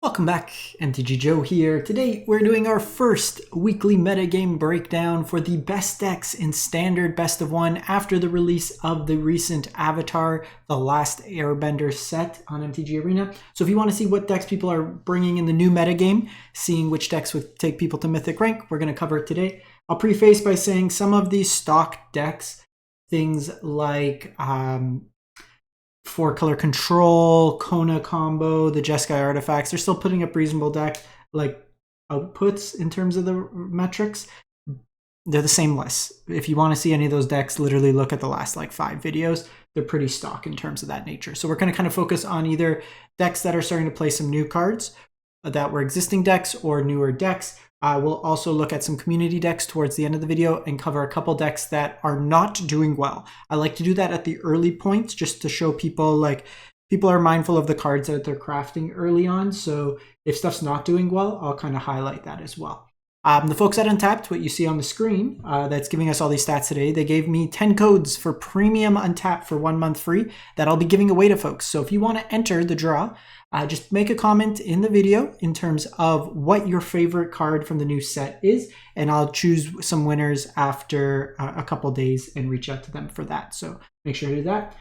Welcome back, MTG Joe here. Today we're doing our first weekly metagame breakdown for the best decks in Standard Best of 1 after the release of the recent Avatar, The Last Airbender set on MTG Arena. So if you want to see what decks people are bringing in the new metagame, seeing which decks would take people to Mythic rank, we're going to cover it today. I'll preface by saying some of these stock decks, things like 4-color control, Kona combo, the Jeskai artifacts, they're still putting up reasonable deck like outputs in terms of the metrics. They're the same list. If you want to see any of those decks, literally look at the last 5 videos. They're pretty stock in terms of that nature. So we're going to kind of focus on either decks that are starting to play some new cards that were existing decks or newer decks. We'll also look at some community decks towards the end of the video and cover a couple decks that are not doing well. I like to do that at the early points just to show people people are mindful of the cards that they're crafting early on. So if stuff's not doing well, I'll kind of highlight that as well. The folks at Untapped, what you see on the screen, that's giving us all these stats today, they gave me 10 codes for premium Untapped for 1 month free that I'll be giving away to folks. So if you want to enter the draw, just make a comment in the video in terms of what your favorite card from the new set is, and I'll choose some winners after a couple days and reach out to them for that. So make sure to do that.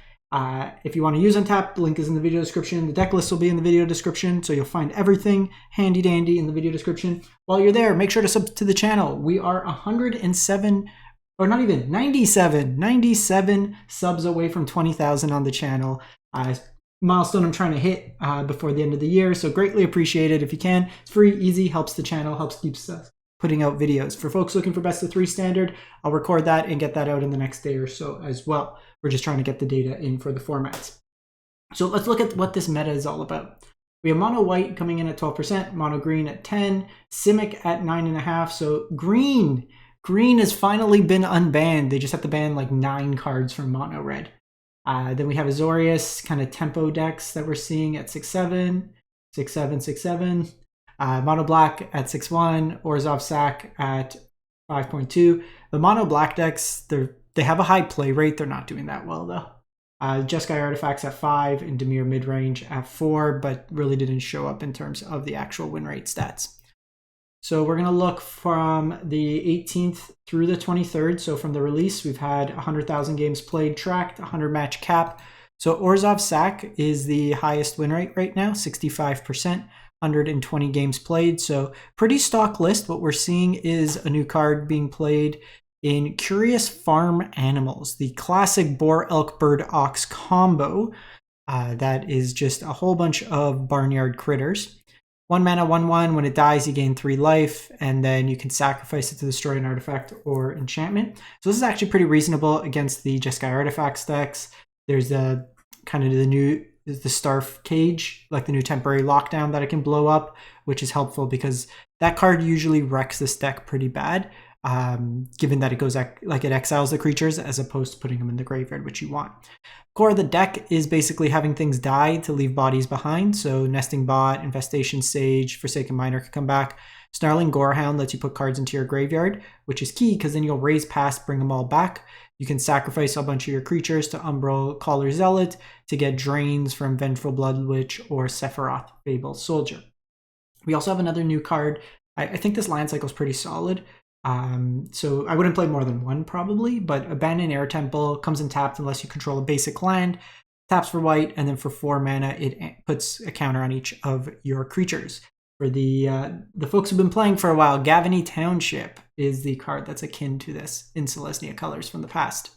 If you want to use Untapped, the link is in the video description. The deck list will be in the video description, so you'll find everything handy dandy in the video description. While you're there, make sure to sub to the channel. We are 107, or not even 97 subs away from 20,000 on the channel. Milestone I'm trying to hit before the end of the year, so greatly appreciated if you can. It's free, easy, helps the channel, helps keep us putting out videos. For folks looking for best of 3 standard, I'll record that and get that out in the next day or so as well. We're just trying to get the data in for the formats. So let's look at what this meta is all about. We have mono white coming in at 12%, mono green at 10, Simic at 9.5. So green has finally been unbanned. They just have to ban 9 cards from mono red. Then we have Azorius kind of tempo decks that we're seeing at 6.7, 6.7, 6.7. Mono black at 6.1, Orzhov sack at 5.2. The mono black decks, they have a high play rate. They're not doing that well though. Jeskai artifacts at 5 and Temur midrange at 4, but really didn't show up in terms of the actual win rate stats. So we're going to look from the 18th through the 23rd. So from the release, we've had 100,000 games played tracked, 100 match cap. So Orzhov sack is the highest win rate right now, 65%, 120 games played. So pretty stock list. What we're seeing is a new card being played in Curious Farm Animals, the classic boar, elk, bird, ox combo. That is just a whole bunch of barnyard critters. 1 mana, 1/1. When it dies, you gain 3 life, and then you can sacrifice it to destroy an artifact or enchantment. So this is actually pretty reasonable against the Jeskai artifacts decks. There's the kind of the Starf Cage, like the new temporary lockdown that it can blow up, which is helpful because that card usually wrecks this deck pretty bad, given that it goes it exiles the creatures as opposed to putting them in the graveyard, which you want. Core of the deck is basically having things die to leave bodies behind. So Nesting Bot, Infestation Sage, Forsaken Miner can come back. Snarling Gorehound lets you put cards into your graveyard, which is key because then you'll raise past, bring them all back. You can sacrifice a bunch of your creatures to Umbral Caller Zealot to get drains from Vengeful Blood Witch or Sephiroth Fable Soldier. We also have another new card. I think this land cycle is pretty solid. So I wouldn't play more than 1 probably, but Abandoned Air Temple comes in tapped unless you control a basic land, taps for white, and then for 4 mana it puts a counter on each of your creatures. For the folks who've been playing for a while, Gavany Township is the card that's akin to this in Selesnya colors from the past.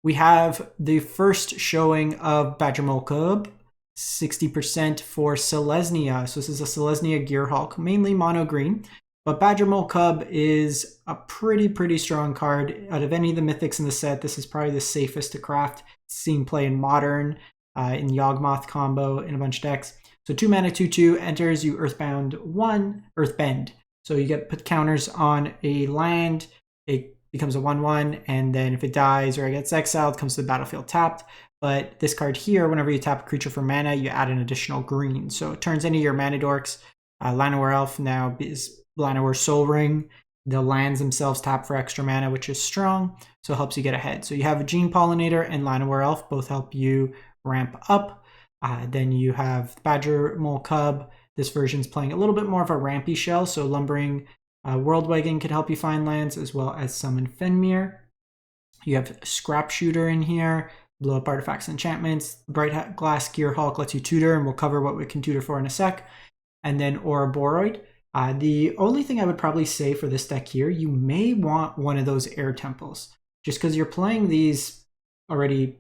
We have the first showing of Badgermole Cub, 60% for Selesnya. So this is a Selesnya Gearhulk, mainly mono green. But Badgermole Cub is a pretty strong card. Out of any of the mythics in the set, this is probably the safest to craft. It's seen play in Modern, in Yawgmoth combo, in a bunch of decks. So 2 mana, 2/2, enters, you Earthbend 1, Earthbend. So you get put counters on a land, it becomes a 1/1, and then if it dies or it gets exiled, it comes to the battlefield tapped. But this card here, whenever you tap a creature for mana, you add an additional green. So it turns into your mana dorks. Llanowar Elf now is Llanowar Soul Ring. The lands themselves tap for extra mana, which is strong, so it helps you get ahead. So you have a Gene Pollinator and Llanowar Elf, both help you ramp up. Then you have Badgermole Cub this version's playing a little bit more of a rampy shell, so Lumbering World Wagon can help you find lands, as well as Summon Fenrir. You have Scrap Shooter in here, blow up artifacts and enchantments. Bright Glass Gearhulk lets you tutor, and we'll cover what we can tutor for in a sec. And then Ouroboros. The only thing I would probably say for this deck here, you may want one of those Air Temples, just because you're playing these already,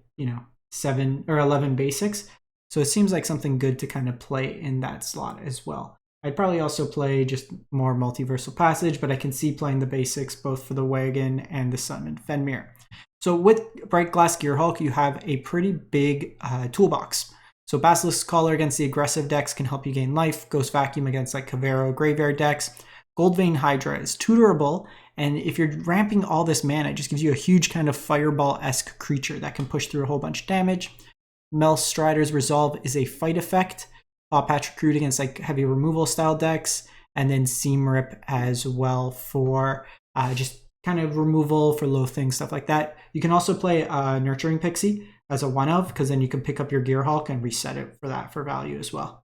7 or 11 basics. So it seems like something good to kind of play in that slot as well. I'd probably also play just more Multiversal Passage, but I can see playing the basics both for the Wagon and the Summon Fenrir. So with Bright Glass Gearhulk, you have a pretty big toolbox. So Basilisk Caller against the aggressive decks can help you gain life. Ghost Vacuum against like Kavero Graveyard decks. Goldvein Hydra is tutorable, and if you're ramping all this mana, it just gives you a huge kind of Fireball-esque creature that can push through a whole bunch of damage. Mel Strider's Resolve is a fight effect. Patrick Recruit against like heavy removal style decks, and then Seam Rip as well for just kind of removal for low things, stuff like that. You can also play Nurturing Pixie as a one of, because then you can pick up your Gearhulk and reset it for that for value as well.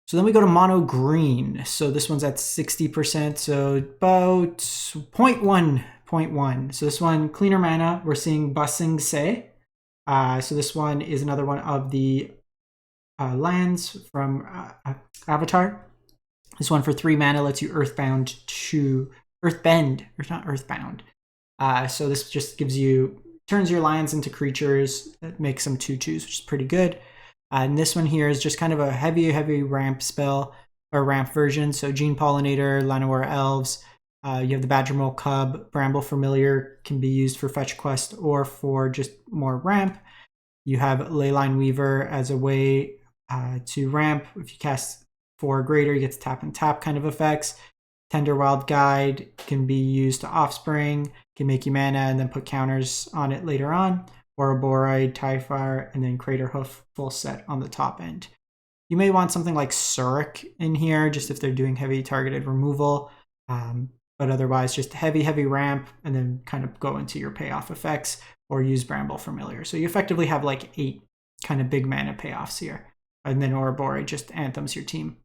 So then we go to mono green. So this one's at 60%, so about 0.1. So this one, cleaner mana, we're seeing Basing Se. So this one is another one of the lands from Avatar. This one for 3 mana lets you Earthbend, or not Earthbound. So this just gives you, turns your lands into creatures that makes them 2/2s, which is pretty good. And this one here is just kind of a heavy ramp spell, or ramp version. So Gene Pollinator, Llanowar Elves, you have the Badgermole Cub, Bramble Familiar can be used for fetch quest or for just more ramp. You have Leyline Weaver as a way to ramp. If you cast 4 or greater, you get to tap and tap kind of effects. Tender Wild Guide can be used to Offspring, can make you mana and then put counters on it later on. Ouroboros, Typhire, and then Crater Hoof full set on the top end. You may want something like Surik in here, just if they're doing heavy targeted removal, but otherwise just heavy ramp, and then kind of go into your payoff effects, or use Bramble Familiar. So you effectively have like 8 kind of big mana payoffs here. And then Ouroboros just anthems your team.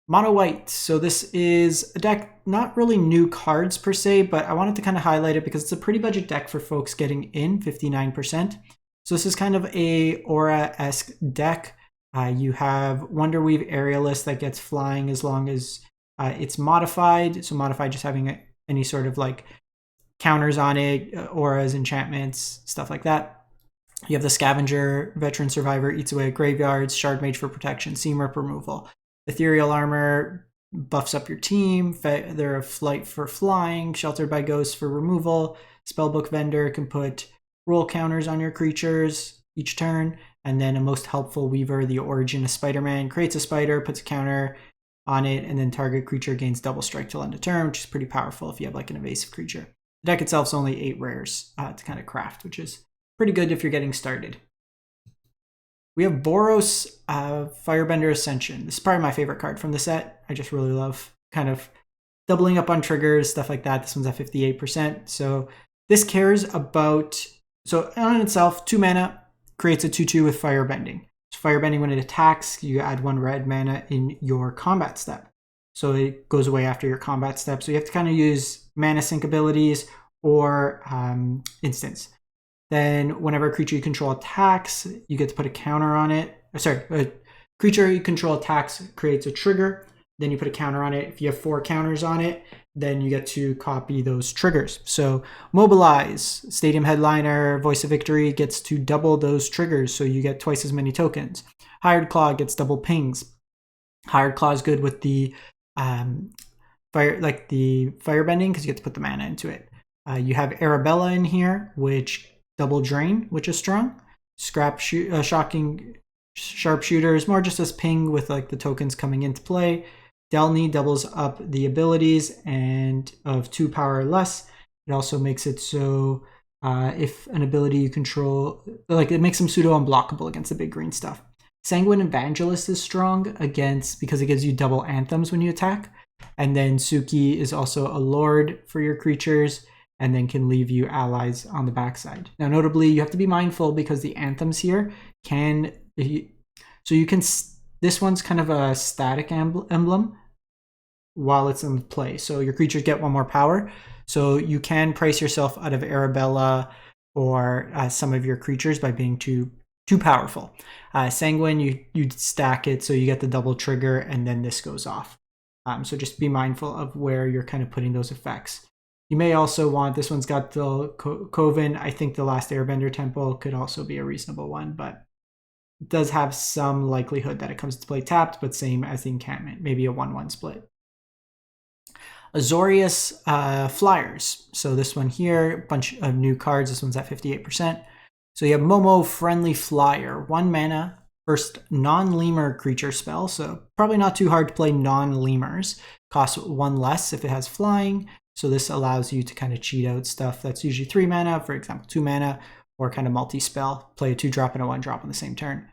Mono white. So this is a deck, not really new cards per se, but I wanted to kind of highlight it because it's a pretty budget deck for folks getting in, 59%. So this is kind of a Aura-esque deck. You have Wonderweave Aerialist that gets flying as long as it's modified. So modified just having any sort of like counters on it, auras, enchantments, stuff like that. You have the Scavenger, Veteran Survivor, eats away at graveyards, Shard Mage for protection, Seam Rip removal. Ethereal Armor buffs up your team. They're a Flight for flying, Sheltered by Ghosts for removal. Spellbook Vendor can put roll counters on your creatures each turn. And then a Most Helpful Weaver, the Origin of Spider-Man, creates a spider, puts a counter on it, and then target creature gains double strike till end of turn, which is pretty powerful if you have like an evasive creature. The deck itself is only 8 rares to kind of craft, which is pretty good if you're getting started. We have Boros Firebender Ascension. This is probably my favorite card from the set. I just really love kind of doubling up on triggers, stuff like that. This one's at 58%. So this cares about, so on itself, 2 mana, creates a 2/2 with Firebending. So Firebending, when it attacks, you add 1 red mana in your combat step. So it goes away after your combat step. So you have to kind of use mana sync abilities or instants. Then whenever a creature you control attacks, you get to put a counter on it. A creature you control attacks creates a trigger. Then you put a counter on it. If you have 4 counters on it, then you get to copy those triggers. So Mobilize, Stadium Headliner, Voice of Victory gets to double those triggers. So you get twice as many tokens. Hired Claw gets double pings. Hired Claw is good with the firebending because you get to put the mana into it. You have Arabella in here, which double drain, which is strong. Shocking Sharpshooter is more just as ping with like the tokens coming into play. Delny doubles up the abilities and of 2 power or less. It also makes it so if an ability you control, like it makes them pseudo unblockable against the big green stuff. Sanguine Evangelist is strong against because it gives you double anthems when you attack. And then Suki is also a lord for your creatures and then can leave you allies on the backside. Now, notably, you have to be mindful because the anthems here can, so you can this one's kind of a static emblem while it's in play. So your creatures get 1 more power. So you can price yourself out of Arabella or some of your creatures by being too powerful. Sanguine, you stack it so you get the double trigger, and then this goes off. So just be mindful of where you're kind of putting those effects. You may also want, this one's got the Coven. I think the Last Airbender Temple could also be a reasonable one, but it does have some likelihood that it comes to play tapped, but same as the encampment, maybe a 1-1 split. Azorius Flyers. So this one here, a bunch of new cards. This one's at 58%. So you have Momo Friendly Flyer, 1 mana, first non-lemur creature spell. So probably not too hard to play non-lemurs. Costs 1 less if it has flying. So this allows you to kind of cheat out stuff that's usually 3 mana, for example, 2 mana, or kind of multi-spell. Play a 2-drop and a 1-drop on the same turn.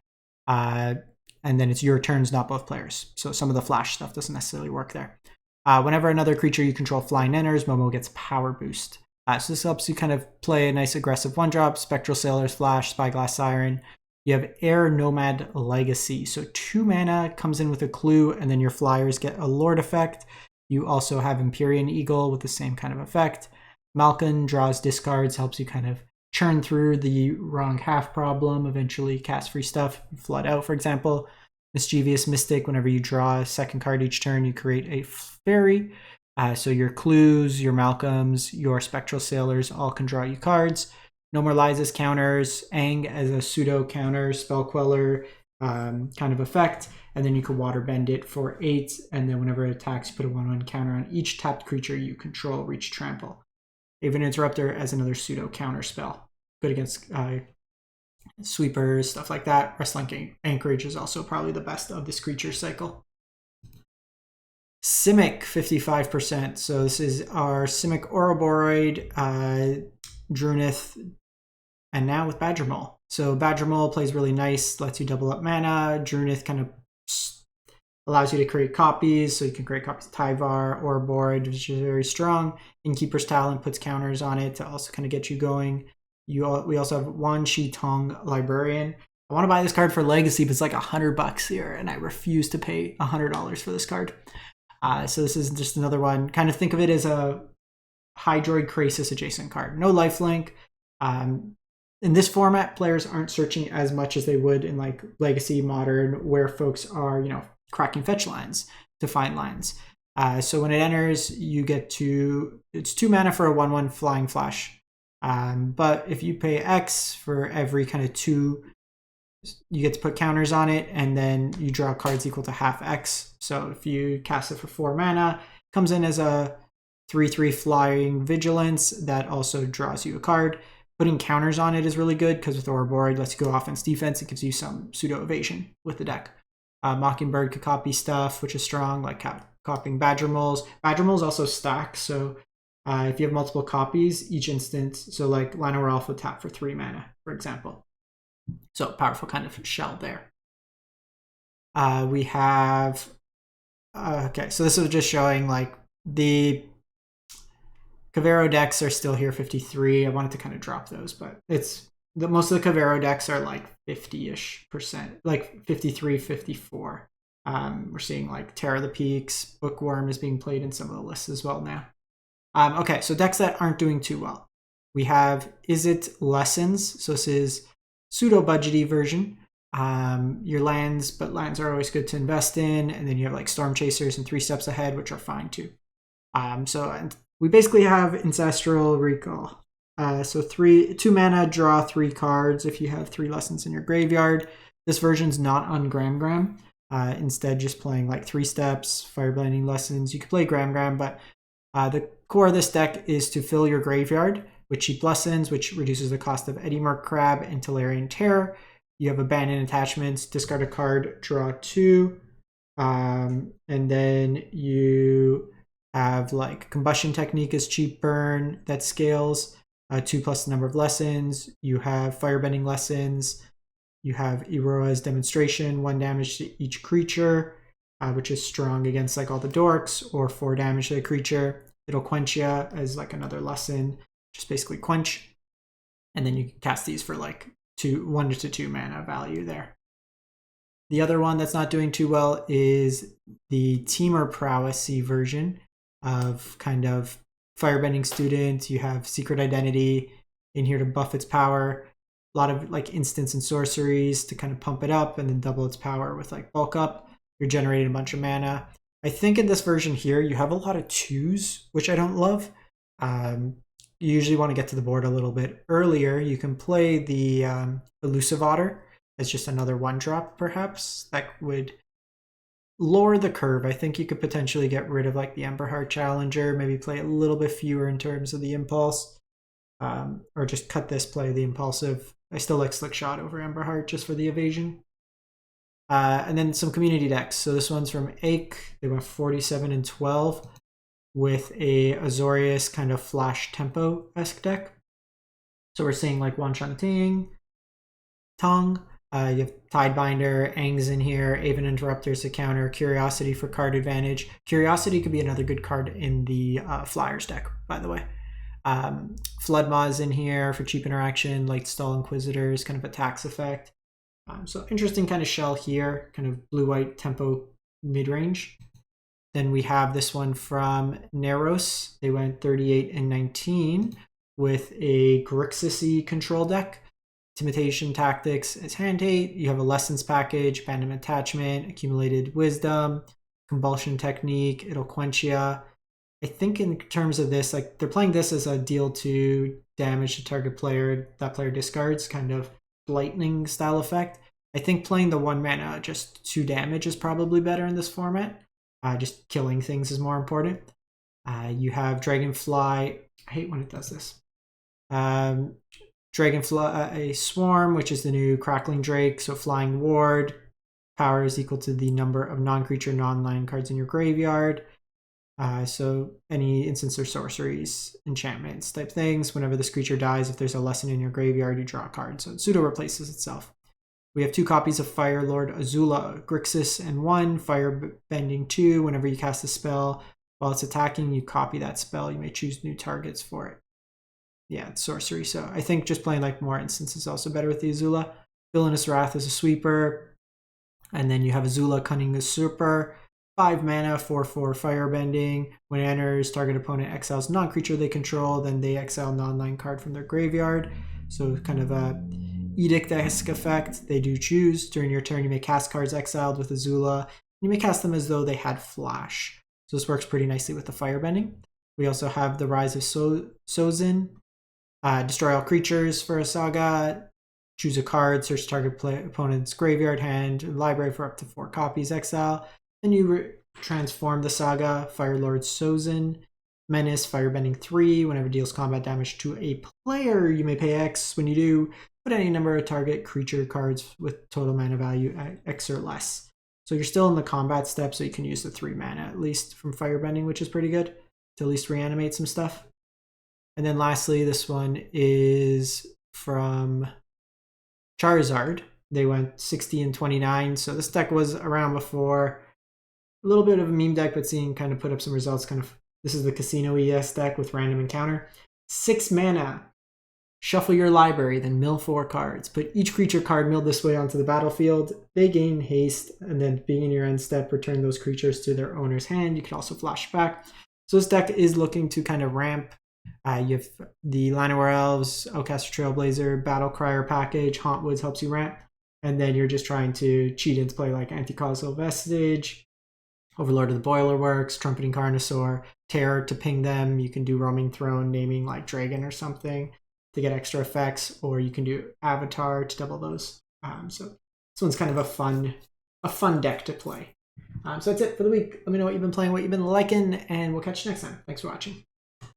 And then it's your turns, not both players. So some of the flash stuff doesn't necessarily work there. Whenever another creature you control flying enters, Momo gets power boost. So this helps you kind of play a nice aggressive 1-drop, Spectral Sailor's Flash, Spyglass Siren. You have Air Nomad Legacy. So 2 mana comes in with a clue, and then your flyers get a Lord effect. You also have Empyrean Eagle with the same kind of effect. Malkin draws discards, helps you kind of churn through the wrong half problem, eventually cast free stuff, flood out, for example. Mischievous Mystic, whenever you draw a 2nd card each turn, you create a fairy. So your clues, your Malcolms, your Spectral Sailors all can draw you cards. No more Liza's counters, Aang as a pseudo counter, spell queller kind of effect, and then you can waterbend it for 8, and then whenever it attacks, you put a 1/1 counter on each tapped creature you control, reach trample. Haven Interrupter as another pseudo counter spell. Good against sweepers, stuff like that. Wrestling Anchorage is also probably the best of this creature cycle. Simic, 55%. So this is our Simic Ouroboros, Drunith, and now with Badger Mole. So Badger Mole plays really nice, lets you double up mana. Drunith kind of allows you to create copies, so you can create copies of Tyvar, Ouroboros, which is very strong. Innkeeper's Talent puts counters on it to also kind of get you going. We also have Wan Shi Tong Librarian. I want to buy this card for Legacy, but it's like $100 here, and I refuse to pay $100 for this card. So this is just another one. Kind of think of it as a Hydroid Krasis adjacent card. No lifelink. In this format, players aren't searching as much as they would in like Legacy, Modern, where folks are, cracking fetch lines to find lines. So when it enters, you get it's 2 mana for a 1/1 flying flash. But if you pay X for every kind of 2, you get to put counters on it, and then you draw cards equal to half X. So if you cast it for 4 mana, it comes in as a 3/3 flying vigilance that also draws you a card. Putting counters on it is really good because with Ouroboros, it lets you go offense defense. It gives you some pseudo evasion with the deck. Mockingbird could copy stuff, which is strong, like copying Badger Moles. Badger Moles also stack, so if you have multiple copies, each instance, so like Llanowar Elf would tap for 3 mana, for example. So powerful kind of shell there. We have, okay, so this is just showing like the Kavero decks are still here, 53. I wanted to kind of drop those, but most of the Kavero decks are like 50-ish%, like 53, 54. We're seeing like Terror the Peaks, Bookworm is being played in some of the lists as well now. Okay, so decks that aren't doing too well. We have Izzet Lessons. So this is pseudo-budgety version. Your lands, but lands are always good to invest in. And then you have like Storm Chasers and 3 Steps Ahead, which are fine too. And we basically have Ancestral Recall. So 2 mana, draw 3 cards if you have 3 lessons in your graveyard. This version's not on Gram. Instead, just playing like 3 steps, Fireblending Lessons. You could play Gram, but the core of this deck is to fill your graveyard with cheap lessons, which reduces the cost of Eddymerc Crab and Tolarian Terror. You have Abandoned Attachments, discard a card, draw 2. And then you have like Combustion Technique is cheap burn that scales 2 plus the number of lessons. You have Firebending Lessons. You have Iroa's Demonstration, 1 damage to each creature, which is strong against like all the dorks, or 4 damage to the creature. It'll quench you as like another lesson, just basically quench. And then you can cast these for like 1 to 2 mana value there. The other one that's not doing too well is the Temur Prowess version of kind of Firebending Student. You have Secret Identity in here to buff its power. A lot of like instants and sorceries to kind of pump it up, and then double its power with like bulk up. You're generating a bunch of mana. I think in this version here, you have a lot of 2s, which I don't love. You usually want to get to the board a little bit earlier. You can play the Elusive Otter as just another 1-drop, perhaps. That would lower the curve. I think you could potentially get rid of like the Emberheart Challenger, maybe play a little bit fewer in terms of the impulse, or just cut this, play the impulsive. I still like Slickshot over Emberheart just for the evasion. And then some community decks. So this one's from Ake. They went 47 and 12 with a Azorius kind of Flash Tempo-esque deck. So we're seeing like Wanshanting, Tongue. You have Tidebinder, Aang's in here, Aven Interrupters to counter, Curiosity for card advantage. Curiosity could be another good card in the Flyers deck, by the way. Floodma's in here for cheap interaction, like Stall Inquisitors, kind of a tax effect. So interesting kind of shell here, kind of blue-white tempo mid-range. Then we have this one from Neros. They went 38 and 19 with a Grixis Control deck. Intimidation Tactics as hand hate. You have a Lessons package, Abandonment Attachment, Accumulated Wisdom, Compulsion Technique, Eloquentia. I think in terms of this, like they're playing this as a deal to damage the target player, that player discards, kind of lightning style effect. I think playing the 1 mana, just 2 damage is probably better in this format. Just killing things is more important. You have Dragonfly. I hate when it does this. Dragonfly, a Swarm, which is the new Crackling Drake. So Flying Ward. Power is equal to the number of non-creature, non-land cards in your graveyard. So any instants or sorceries, enchantments type things. Whenever this creature dies, if there's a lesson in your graveyard, you draw a card. So it pseudo replaces itself. We have 2 copies of Firelord Azula, Grixis, and 1 Firebending 2. Whenever you cast a spell while it's attacking, you copy that spell. You may choose new targets for it. Yeah, it's sorcery. So I think just playing like more instants is also better with the Azula. Villainous Wrath is a sweeper. And then you have Azula Cunning Usurper. 5 mana, 4/4 Firebending. When it enters, target opponent exiles non-creature they control, then they exile non-land card from their graveyard. So kind of a Edict-esque effect. They do choose. During your turn, you may cast cards exiled with Azula. You may cast them as though they had flash. So this works pretty nicely with the Firebending. We also have the Rise of Sozin. Destroy all creatures for a saga. Choose a card, search target opponent's graveyard, hand, and library for up to 4 copies, exile. Then you transform the saga, Firelord Sozin. Menace, Firebending 3. Whenever it deals combat damage to a player, you may pay X. When you do, put any number of target creature cards with total mana value at X or less. So you're still in the combat step, so you can use the 3 mana at least from Firebending, which is pretty good to at least reanimate some stuff. And then lastly, this one is from Charizard. They went 60 and 29. So this deck was around before. A little bit of a meme deck, but seeing kind of put up some results. Kind of this is the Casino ES deck with random encounter. 6 mana. Shuffle your library, then mill 4 cards. Put each creature card milled this way onto the battlefield. They gain haste, and then being in your end step, return those creatures to their owner's hand. You can also flash back. So this deck is looking to kind of ramp. You have the Llanowar Elves, Outcaster Trailblazer, Battle Crier package. Hauntwoods helps you ramp. And then you're just trying to cheat into play like Anti-Causal Vestige, Overlord of the Boilerworks, Trumpeting Carnosaur, Terror to ping them. You can do Roaming Throne, naming like Dragon or something to get extra effects, or you can do Avatar to double those. So this one's kind of a fun deck to play. So that's it for the week. Let me know what you've been playing, what you've been liking, and we'll catch you next time. Thanks for watching.